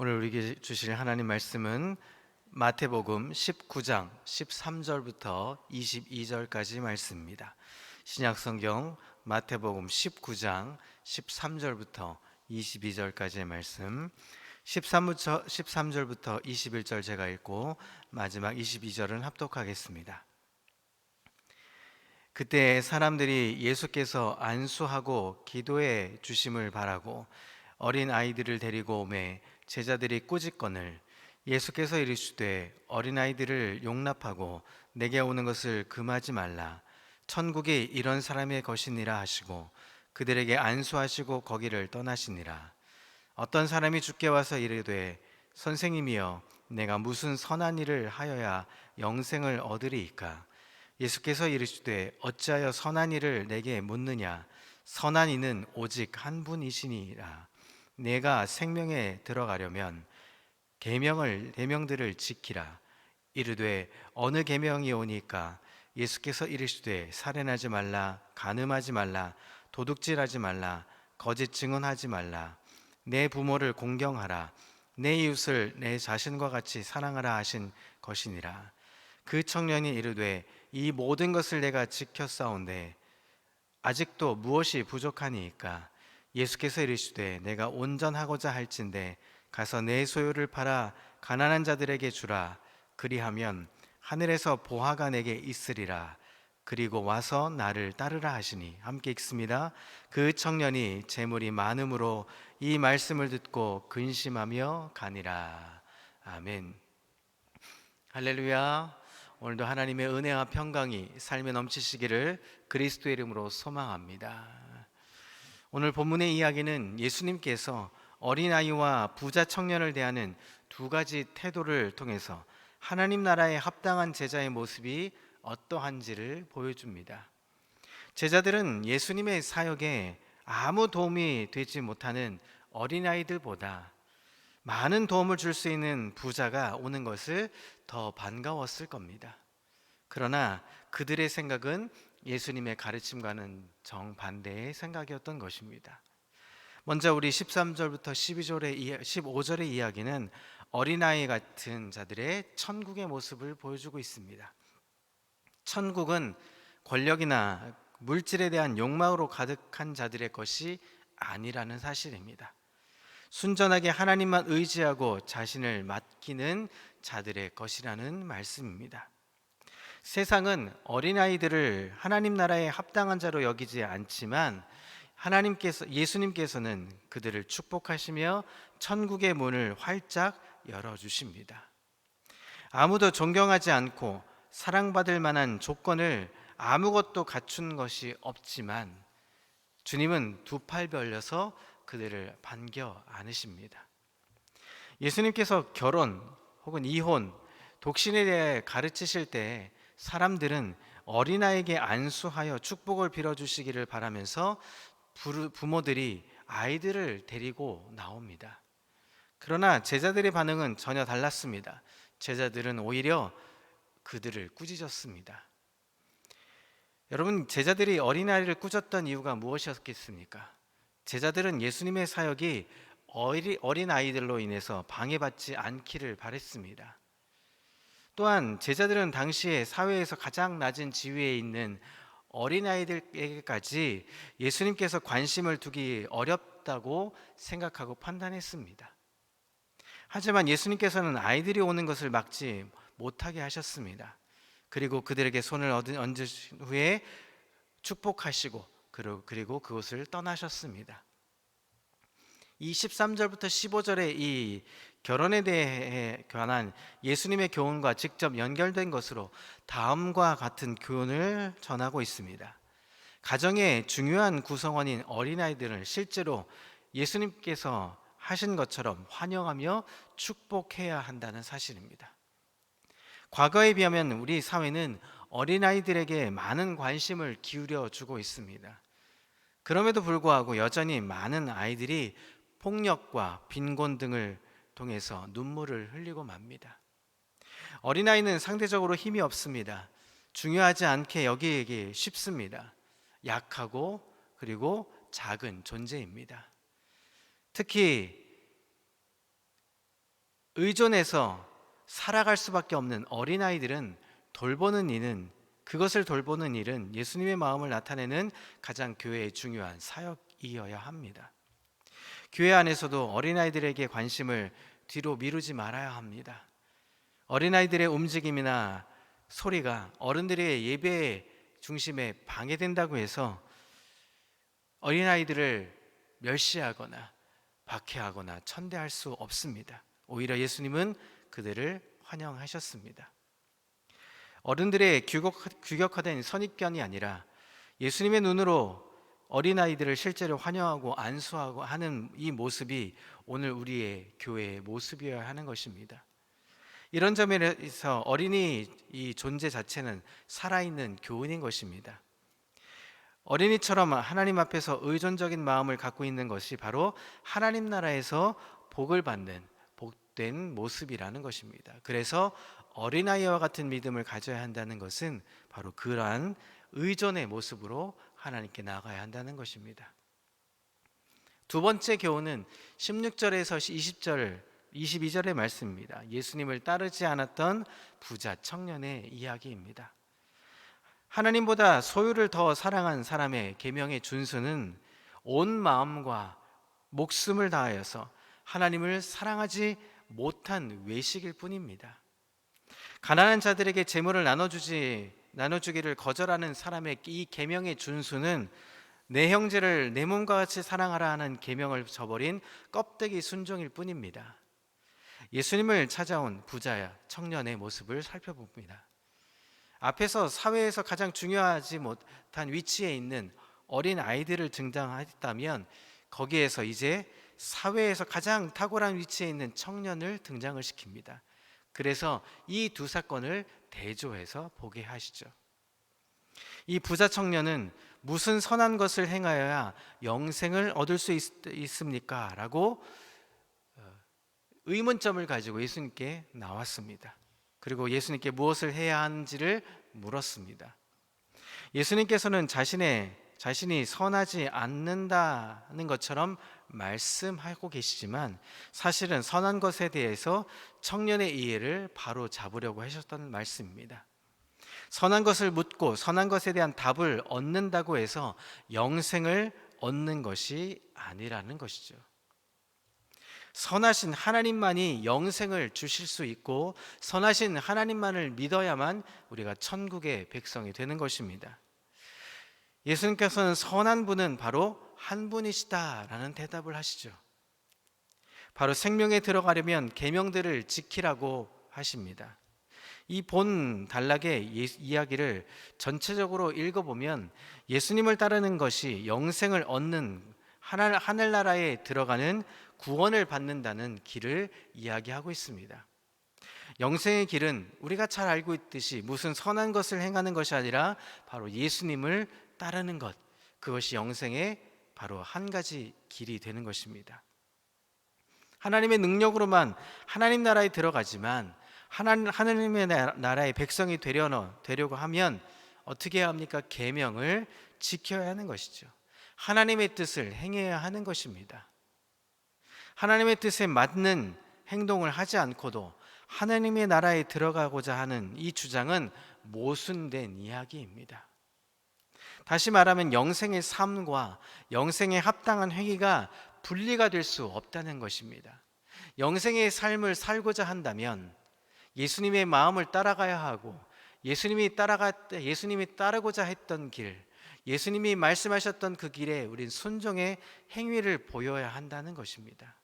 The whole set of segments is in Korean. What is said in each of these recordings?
오늘 우리에게 주실 하나님 말씀은 마태복음 19장 13절부터 22절까지 말씀입니다. 신약성경 마태복음 19장 13절부터 22절까지의 말씀, 13절부터 21절 제가 읽고 마지막 22절은 합독하겠습니다. 그때 사람들이 예수께서 안수하고 기도해 주심을 바라고 어린 아이들을 데리고 오매 제자들이 꾸짖거늘 예수께서 이르시되 어린아이들을 용납하고 내게 오는 것을 금하지 말라. 천국이 이런 사람의 것이니라 하시고 그들에게 안수하시고 거기를 떠나시니라. 어떤 사람이 주께 와서 이르되 선생님이여 내가 무슨 선한 일을 하여야 영생을 얻으리이까? 예수께서 이르시되 어찌하여 선한 일을 내게 묻느냐? 선한 이는 오직 한 분이시니라. 내가 생명에 들어가려면 계명들을 지키라. 이르되 어느 계명이 오니까? 예수께서 이르시되 살인하지 말라, 간음하지 말라, 도둑질하지 말라, 거짓 증언하지 말라, 내 부모를 공경하라, 내 이웃을 내 자신과 같이 사랑하라 하신 것이니라. 그 청년이 이르되 이 모든 것을 내가 지켰사온데 아직도 무엇이 부족하니이까? 예수께서 이르시되 내가 온전하고자 할진대 가서 내 소유를 팔아 가난한 자들에게 주라. 그리하면 하늘에서 보화가 내게 있으리라. 그리고 와서 나를 따르라 하시니. 함께 읽습니다. 그 청년이 재물이 많음으로 이 말씀을 듣고 근심하며 가니라. 아멘. 할렐루야. 오늘도 하나님의 은혜와 평강이 삶에 넘치시기를 그리스도의 이름으로 소망합니다. 오늘 본문의 이야기는 예수님께서 어린아이와 부자 청년을 대하는 두 가지 태도를 통해서 하나님 나라에 합당한 제자의 모습이 어떠한지를 보여줍니다. 제자들은 예수님의 사역에 아무 도움이 되지 못하는 어린아이들보다 많은 도움을 줄 수 있는 부자가 오는 것을 더 반가웠을 겁니다. 그러나 그들의 생각은 예수님의 가르침과는 정반대의 생각이었던 것입니다. 먼저 우리 13절부터 15절의 이야기는 어린아이 같은 자들의 천국의 모습을 보여주고 있습니다. 천국은 권력이나 물질에 대한 욕망으로 가득한 자들의 것이 아니라는 사실입니다. 순전하게 하나님만 의지하고 자신을 맡기는 자들의 것이라는 말씀입니다. 세상은 어린아이들을 하나님 나라에 합당한 자로 여기지 않지만 예수님께서는 그들을 축복하시며 천국의 문을 활짝 열어주십니다. 아무도 존경하지 않고 사랑받을 만한 조건을 아무것도 갖춘 것이 없지만 주님은 두 팔 벌려서 그들을 반겨 안으십니다. 예수님께서 결혼 혹은 이혼, 독신에 대해 가르치실 때 사람들은 어린아이에게 안수하여 축복을 빌어주시기를 바라면서 부모들이 아이들을 데리고 나옵니다. 그러나 제자들의 반응은 전혀 달랐습니다. 제자들은 오히려 그들을 꾸짖었습니다. 여러분, 제자들이 어린아이를 꾸짖었던 이유가 무엇이었겠습니까? 제자들은 예수님의 사역이 어린아이들로 인해서 방해받지 않기를 바랬습니다. 또한 제자들은 당시에 사회에서 가장 낮은 지위에 있는 어린아이들에게까지 예수님께서 관심을 두기 어렵다고 생각하고 판단했습니다. 하지만 예수님께서는 아이들이 오는 것을 막지 못하게 하셨습니다. 그리고 그들에게 손을 얹으신 후에 축복하시고 그리고 그곳을 떠나셨습니다. 이 13절부터 15절의 이 결혼에 대해 관한 예수님의 교훈과 직접 연결된 것으로 다음과 같은 교훈을 전하고 있습니다. 가정의 중요한 구성원인 어린아이들을 실제로 예수님께서 하신 것처럼 환영하며 축복해야 한다는 사실입니다. 과거에 비하면 우리 사회는 어린아이들에게 많은 관심을 기울여 주고 있습니다. 그럼에도 불구하고 여전히 많은 아이들이 폭력과 빈곤 등을 통해서 눈물을 흘리고 맙니다. 어린아이는 상대적으로 힘이 없습니다. 중요하지 않게 여기기 쉽습니다. 약하고 그리고 작은 존재입니다. 특히 의존해서 살아갈 수밖에 없는 어린아이들은 그것을 돌보는 일은 예수님의 마음을 나타내는 가장 교회의 중요한 사역이어야 합니다. 교회 안에서도 어린아이들에게 관심을 뒤로 미루지 말아야 합니다. 어린아이들의 움직임이나 소리가 어른들의 예배 중심에 방해된다고 해서 어린아이들을 멸시하거나 박해하거나 천대할 수 없습니다. 오히려 예수님은 그들을 환영하셨습니다. 어른들의 규격화된 선입견이 아니라 예수님의 눈으로 어린아이들을 실제로 환영하고 안수하고 하는 이 모습이 오늘 우리의 교회의 모습이어야 하는 것입니다. 이런 점에서 어린이 이 존재 자체는 살아있는 교훈인 것입니다. 어린이처럼 하나님 앞에서 의존적인 마음을 갖고 있는 것이 바로 하나님 나라에서 복을 받는 복된 모습이라는 것입니다. 그래서 어린아이와 같은 믿음을 가져야 한다는 것은 바로 그러한 의존의 모습으로 하나님께 나아가야 한다는 것입니다. 두 번째 교훈은 16절에서 20절, 22절의 말씀입니다. 예수님을 따르지 않았던 부자 청년의 이야기입니다. 하나님보다 소유를 더 사랑한 사람의 계명의 준수는 온 마음과 목숨을 다하여서 하나님을 사랑하지 못한 외식일 뿐입니다. 가난한 자들에게 재물을 나눠주기를 거절하는 사람의 이 계명의 준수는 내 형제를 내 몸과 같이 사랑하라 하는 계명을 저버린 껍데기 순종일 뿐입니다. 예수님을 찾아온 부자 청년의 모습을 살펴봅니다. 앞에서 사회에서 가장 중요하지 못한 위치에 있는 어린 아이들을 등장했다면 거기에서 이제 사회에서 가장 탁월한 위치에 있는 청년을 등장을 시킵니다. 그래서 이 두 사건을 대조해서 보게 하시죠. 이 부자 청년은 무슨 선한 것을 행하여야 영생을 얻을 수 있습니까? 라고 의문점을 가지고 예수님께 나왔습니다. 그리고 예수님께 무엇을 해야 하는지를 물었습니다. 예수님께서는 자신이 선하지 않는다는 것처럼 말씀하고 계시지만 사실은 선한 것에 대해서 청년의 이해를 바로 잡으려고 하셨던 말씀입니다. 선한 것을 묻고 선한 것에 대한 답을 얻는다고 해서 영생을 얻는 것이 아니라는 것이죠. 선하신 하나님만이 영생을 주실 수 있고 선하신 하나님만을 믿어야만 우리가 천국의 백성이 되는 것입니다. 예수님께서는 선한 분은 바로 한 분이시다라는 대답을 하시죠. 바로 생명에 들어가려면 계명들을 지키라고 하십니다. 이 본 단락의 이야기를 전체적으로 읽어보면 예수님을 따르는 것이 영생을 얻는 하늘나라에 들어가는 구원을 받는다는 길을 이야기하고 있습니다. 영생의 길은 우리가 잘 알고 있듯이 무슨 선한 것을 행하는 것이 아니라 바로 예수님을 따르는 것, 그것이 영생의 바로 한 가지 길이 되는 것입니다. 하나님의 능력으로만 하나님 나라에 들어가지만 하나님의 나라의 백성이 되려고 하면 어떻게 해야 합니까? 계명을 지켜야 하는 것이죠. 하나님의 뜻을 행해야 하는 것입니다. 하나님의 뜻에 맞는 행동을 하지 않고도 하나님의 나라에 들어가고자 하는 이 주장은 모순된 이야기입니다. 다시 말하면 영생의 삶과 영생에 합당한 행위가 분리가 될 수 없다는 것입니다. 영생의 삶을 살고자 한다면 예수님의 마음을 따라가야 하고 예수님이 따르고자 했던 길, 예수님이 말씀하셨던 그 길에 우린 순종의 행위를 보여야 한다는 것입니다.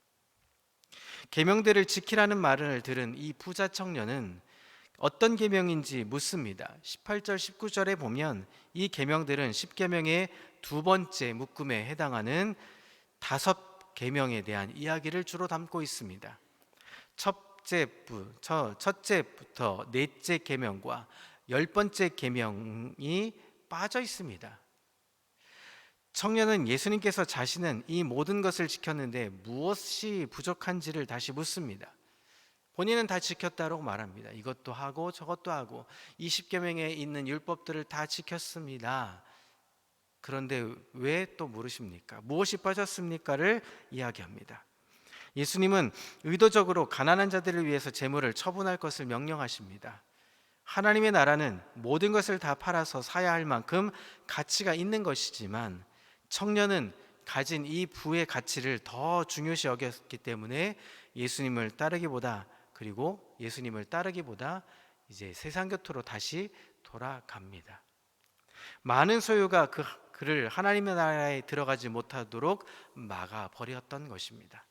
계명들을 지키라는 말을 들은 이 부자 청년은 어떤 계명인지 묻습니다. 18절 19절에 보면 이 계명들은 10계명의 두 번째 묶음에 해당하는 5계명에 대한 이야기를 주로 담고 있습니다. 첫째부터 넷째 계명과 10번째 계명이 빠져 있습니다. 청년은 예수님께서 자신은 이 모든 것을 지켰는데 무엇이 부족한지를 다시 묻습니다. 본인은 다 지켰다고 말합니다. 이것도 하고 저것도 하고 20계명에 있는 율법들을 다 지켰습니다. 그런데 왜 또 물으십니까? 무엇이 빠졌습니까를 이야기합니다. 예수님은 의도적으로 가난한 자들을 위해서 재물을 처분할 것을 명령하십니다. 하나님의 나라는 모든 것을 다 팔아서 사야 할 만큼 가치가 있는 것이지만 청년은 가진 이 부의 가치를 더 중요시 여겼기 때문에 예수님을 따르기보다 이제 세상 곁으로 다시 돌아갑니다. 많은 소유가 그를 하나님의 나라에 들어가지 못하도록 막아 버렸던 것입니다.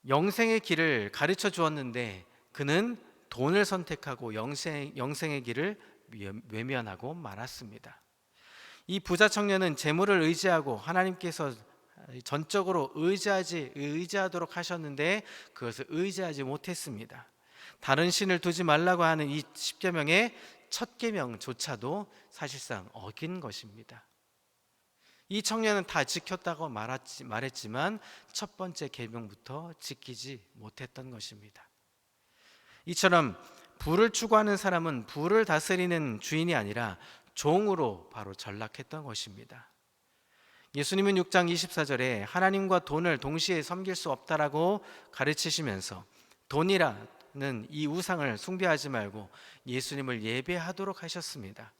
영생의 길을 가르쳐 주었는데 그는 돈을 선택하고 영생의 길을 외면하고 말았습니다. 이 부자 청년은 재물을 의지하고 하나님께서 전적으로 의지하도록 하셨는데 그것을 의지하지 못했습니다. 다른 신을 두지 말라고 하는 이 십계명의 첫 계명조차도 사실상 어긴 것입니다. 이 청년은 다 지켰다고 말했지만 첫 번째 계명부터 지키지 못했던 것입니다. 이처럼 부를 추구하는 사람은 부를 다스리는 주인이 아니라 종으로 바로 전락했던 것입니다. 예수님은 6장 24절에 하나님과 돈을 동시에 섬길 수 없다라고 가르치시면서 돈이라는 이 우상을 숭배하지 말고 예수님을 예배하도록 하셨습니다.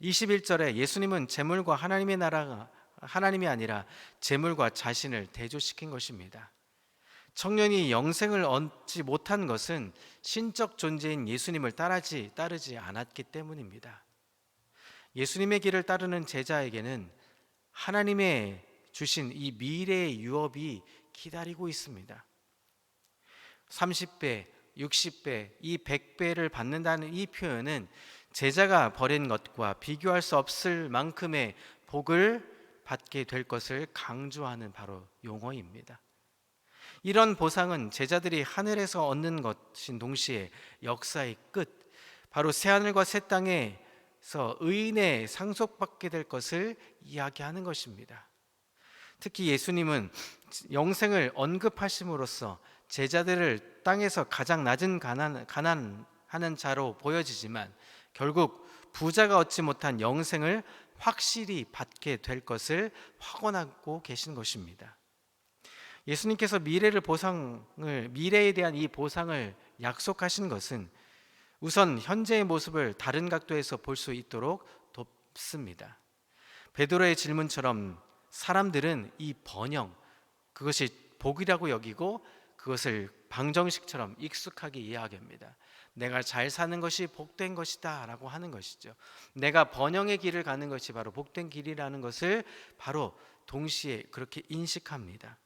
21절에 예수님은 재물과 하나님이 아니라 재물과 자신을 대조시킨 것입니다. 청년이 영생을 얻지 못한 것은 신적 존재인 예수님을 따르지 않았기 때문입니다. 예수님의 길을 따르는 제자에게는 하나님의 주신 이 미래의 유업이 기다리고 있습니다. 30배, 60배, 이 100배를 받는다는 이 표현은 제자가 버린 것과 비교할 수 없을 만큼의 복을 받게 될 것을 강조하는 바로 용어입니다. 이런 보상은 제자들이 하늘에서 얻는 것인 동시에 역사의 끝, 바로 새하늘과 새 땅에서 의인의 상속받게 될 것을 이야기하는 것입니다. 특히 예수님은 영생을 언급하심으로써 제자들을 땅에서 가장 낮은 가난하는 자로 보여지지만 결국 부자가 얻지 못한 영생을 확실히 받게 될 것을 확언하고 계신 것입니다. 예수님께서 미래에 대한 이 보상을 약속하신 것은 우선 현재의 모습을 다른 각도에서 볼 수 있도록 돕습니다. 베드로의 질문처럼 사람들은 이 번영, 그것이 복이라고 여기고 그것을 방정식처럼 익숙하게 이해하게합니다. 내가 잘 사는 것이 복된 것이다 라고 하는 것이죠. 내가 번영의 길을 가는 것이 바로 복된 길이라는 것을 바로 동시에 그렇게 인식합니다.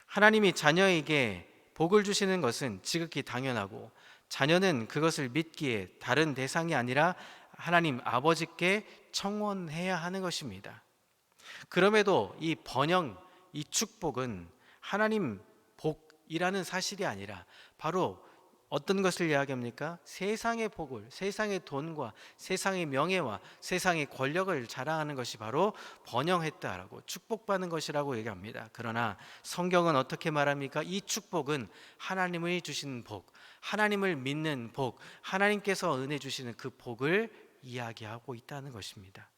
하나님이 자녀에게 복을 주시는 것은 지극히 당연하고 자녀는 그것을 믿기에 다른 대상이 아니라 하나님 아버지께 청원해야 하는 것입니다. 그럼에도 이 번영, 이 축복은 하나님 복이라는 사실이 아니라 바로 어떤 것을 이야기합니까? 세상의 복을, 세상의 돈과 세상의 명예와 세상의 권력을 자랑하는 것이 바로 번영했다라고 축복받는 것이라고 얘기합니다. 그러나 성경은 어떻게 말합니까? 이 축복은 하나님이 주신 복, 하나님을 믿는 복, 하나님께서 은혜 주시는 그 복을 이야기하고 있다는 것입니다.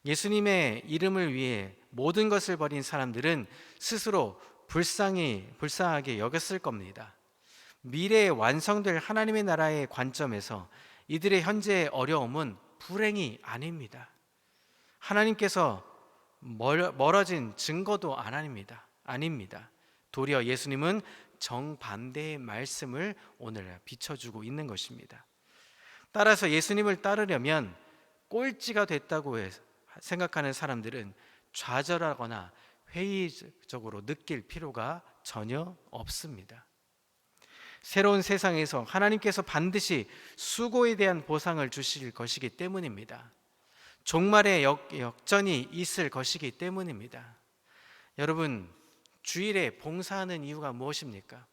예수님의 이름을 위해 모든 것을 버린 사람들은 스스로 불쌍하게 여겼을 겁니다. 미래에 완성될 하나님의 나라의 관점에서 이들의 현재의 어려움은 불행이 아닙니다. 하나님께서 멀어진 증거도 아닙니다. 도리어 예수님은 정반대의 말씀을 오늘 비춰주고 있는 것입니다. 따라서 예수님을 따르려면 꼴찌가 됐다고 생각하는 사람들은 좌절하거나 회의적으로 느낄 필요가 전혀 없습니다. 새로운 세상에서 하나님께서 반드시 수고에 대한 보상을 주실 것이기 때문입니다. 종말의 역전이 있을 것이기 때문입니다. 여러분, 주일에 봉사하는 이유가 무엇입니까?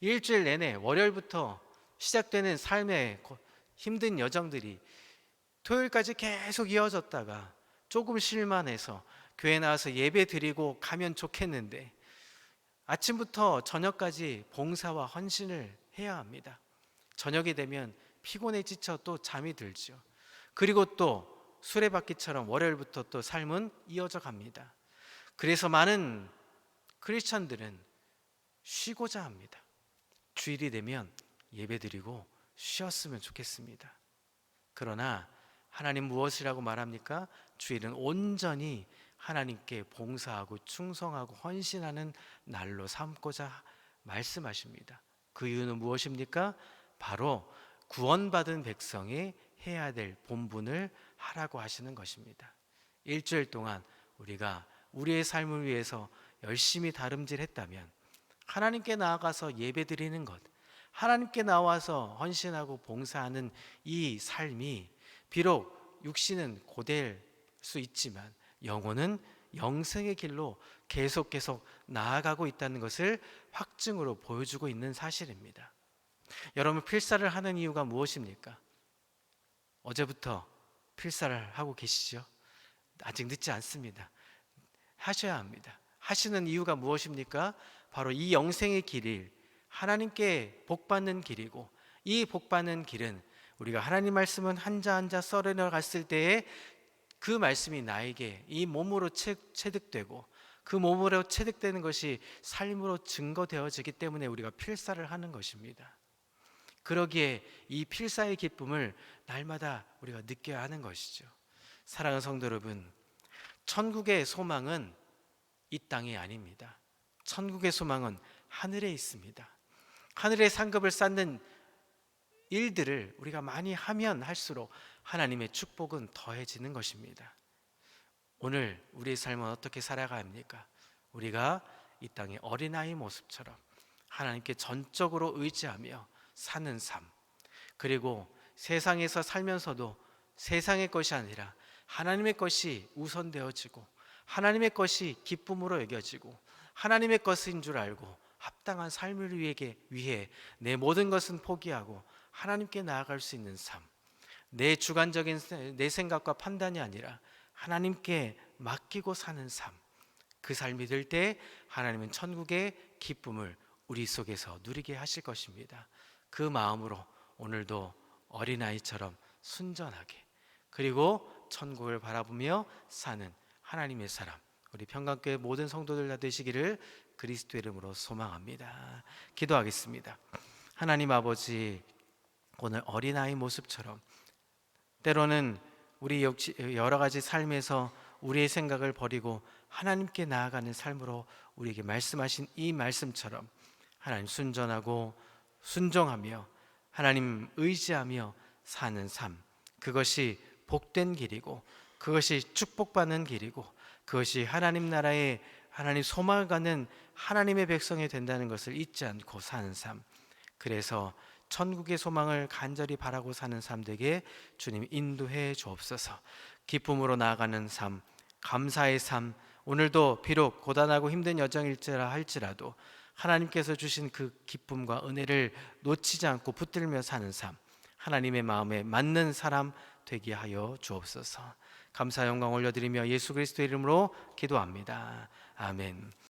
일주일 내내 월요일부터 시작되는 삶의 힘든 여정들이 토요일까지 계속 이어졌다가 조금 쉴만해서 교회 나와서 예배 드리고 가면 좋겠는데 아침부터 저녁까지 봉사와 헌신을 해야 합니다. 저녁이 되면 피곤에 지쳐 또 잠이 들죠. 그리고 또 수레바퀴처럼 월요일부터 또 삶은 이어져 갑니다. 그래서 많은 크리스천들은 쉬고자 합니다. 주일이 되면 예배드리고 쉬었으면 좋겠습니다. 그러나 하나님 무엇이라고 말합니까? 주일은 온전히 하나님께 봉사하고 충성하고 헌신하는 날로 삼고자 말씀하십니다. 그 이유는 무엇입니까? 바로 구원받은 백성이 해야 될 본분을 하라고 하시는 것입니다. 일주일 동안 우리가 우리의 삶을 위해서 열심히 다름질했다면 하나님께 나아가서 예배드리는 것, 하나님께 나와서 헌신하고 봉사하는 이 삶이 비록 육신은 고될 수 있지만 영혼은 영생의 길로 계속 나아가고 있다는 것을 확증으로 보여주고 있는 사실입니다. 여러분, 필사를 하는 이유가 무엇입니까? 어제부터 필사를 하고 계시죠? 아직 늦지 않습니다. 하셔야 합니다. 하시는 이유가 무엇입니까? 바로 이 영생의 길이 하나님께 복받는 길이고, 이 복받는 길은 우리가 하나님 말씀은 한자 한자 썰어내 갔을 때에 그 말씀이 나에게 이 몸으로 체득되고, 그 몸으로 체득되는 것이 삶으로 증거되어지기 때문에 우리가 필사를 하는 것입니다. 그러기에 이 필사의 기쁨을 날마다 우리가 느껴야 하는 것이죠. 사랑하는 성도 여러분, 천국의 소망은 이 땅이 아닙니다. 천국의 소망은 하늘에 있습니다. 하늘의 상급을 쌓는 일들을 우리가 많이 하면 할수록 하나님의 축복은 더해지는 것입니다. 오늘 우리의 삶은 어떻게 살아가야 합니까? 우리가 이 땅의 어린아이 모습처럼 하나님께 전적으로 의지하며 사는 삶, 그리고 세상에서 살면서도 세상의 것이 아니라 하나님의 것이 우선되어지고, 하나님의 것이 기쁨으로 여겨지고, 하나님의 것인 줄 알고 합당한 삶을 위해 내 모든 것은 포기하고 하나님께 나아갈 수 있는 삶, 내 주관적인 내 생각과 판단이 아니라 하나님께 맡기고 사는 삶, 그 삶이 될 때 하나님은 천국의 기쁨을 우리 속에서 누리게 하실 것입니다. 그 마음으로 오늘도 어린아이처럼 순전하게, 그리고 천국을 바라보며 사는 하나님의 사람, 우리 평강교회 모든 성도들 다 되시기를 그리스도 이름으로 소망합니다. 기도하겠습니다. 하나님 아버지, 오늘 어린아이 모습처럼 때로는 우리 여러 가지 삶에서 우리의 생각을 버리고 하나님께 나아가는 삶으로 우리에게 말씀하신 이 말씀처럼 하나님 순전하고 순종하며 하나님 의지하며 사는 삶, 그것이 복된 길이고, 그것이 축복받는 길이고, 그것이 하나님 나라의 하나님 소망을 갖는 하나님의 백성이 된다는 것을 잊지 않고 사는 삶, 그래서 천국의 소망을 간절히 바라고 사는 삶 되게 주님 인도해 주옵소서. 기쁨으로 나아가는 삶, 감사의 삶, 오늘도 비록 고단하고 힘든 여정일지라 할지라도 하나님께서 주신 그 기쁨과 은혜를 놓치지 않고 붙들며 사는 삶, 하나님의 마음에 맞는 사람 되게 하여 주옵소서. 감사 영광 올려드리며 예수 그리스도 이름으로 기도합니다. 아멘.